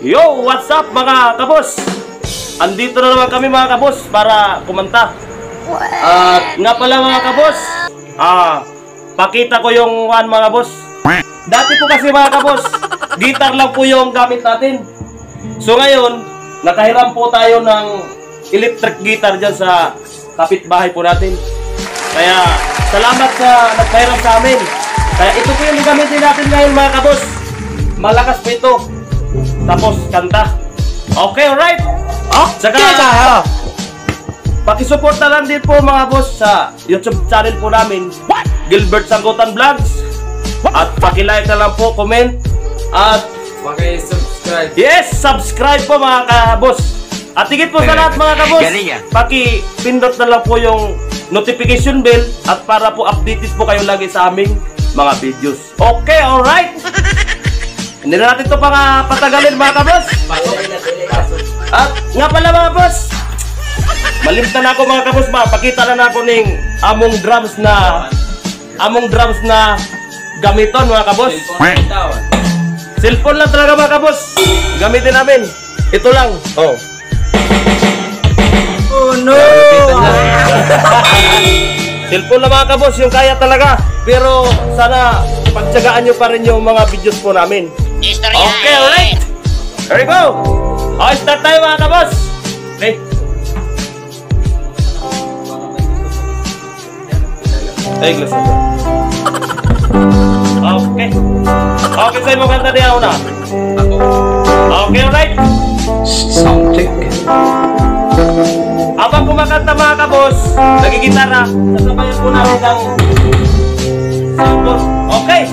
Yo, what's up mga kabos? Andito na naman kami mga kabos para kumanta. At nga pala mga kabos, pakita ko yung mga kabos. Dati po kasi mga kabos, guitar lang po yung gamit natin. So ngayon, nakahiram po tayo ng electric guitar dyan sa kapitbahay po natin. Kaya salamat sa nagpahiram sa amin. Kaya ito po yung gagamitin natin ngayon mga kabos. Malakas po ito. Tapos kanta. Okay, alright. Saka pakisuporta lang din po mga boss sa YouTube channel po namin, Gilbert Sangkutan Vlogs. At pakilike na lang po, comment, at paki-subscribe. Yes, subscribe po mga kabos. At higit po sa lahat mga kabos, paki-pindot na lang po yung notification bell at para po updated po kayo lagi sa aming mga videos. Okay, alright. Hindi na natin ito patagalin mga kabos. At nga pala mga boss, malimtan ako mga kabos ba, pakita na ako ng among drums na gamiton mga kabos. Cellphone lang talaga mga kabos, gamitin namin. Ito lang. Oh no. Cellphone lang mga kabos, yung kaya talaga. Pero sana pagtsagaan nyo pa rin yung mga videos po namin. Okay, alright. Here we go. Okay, start tayo mga kabos. Okay. Ay, glass na. Okay. Okay, sa'yo mo kanta niya una. Okay, alright. Sound check. Habang kumakanta mga kabos, nagigitara, sasabayan po namin ng soundboard. Okay.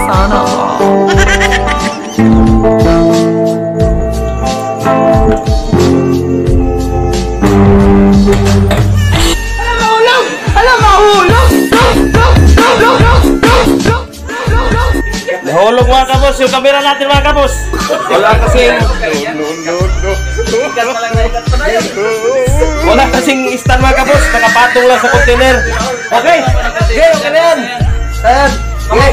Sana nahulog mga kabos yung kamera natin mga kabos. Wala kasing stand mga kabos, nakapatong lang sa container. Okay, okay, okay na yan. Okay,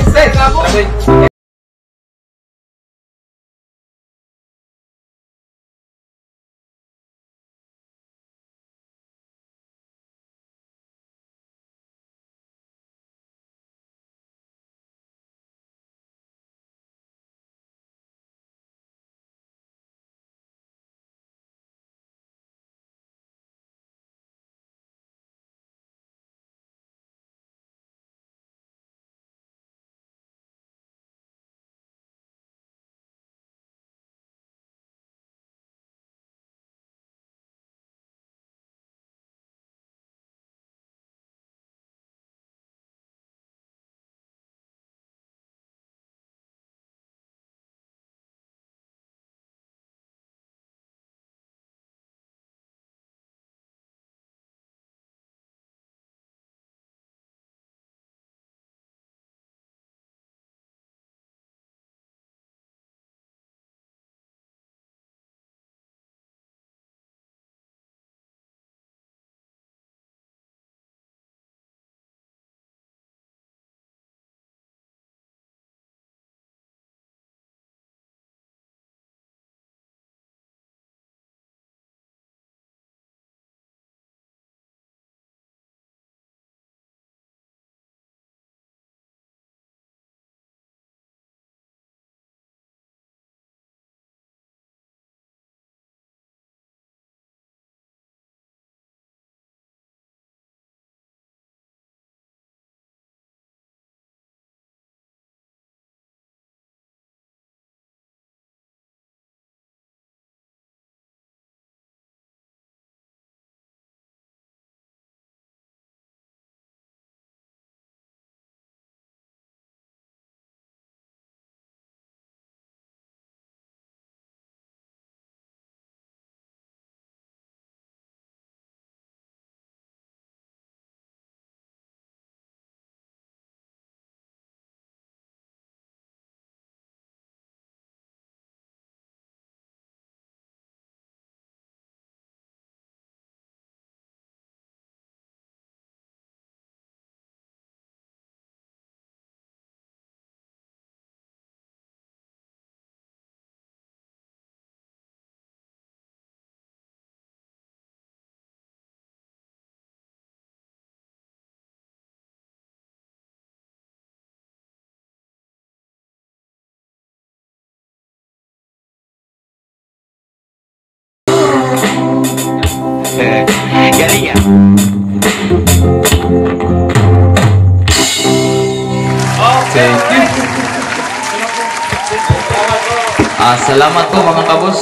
Salamat po mga kabos.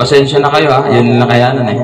Pasensya na kayo ha. Yun lang kayanan eh.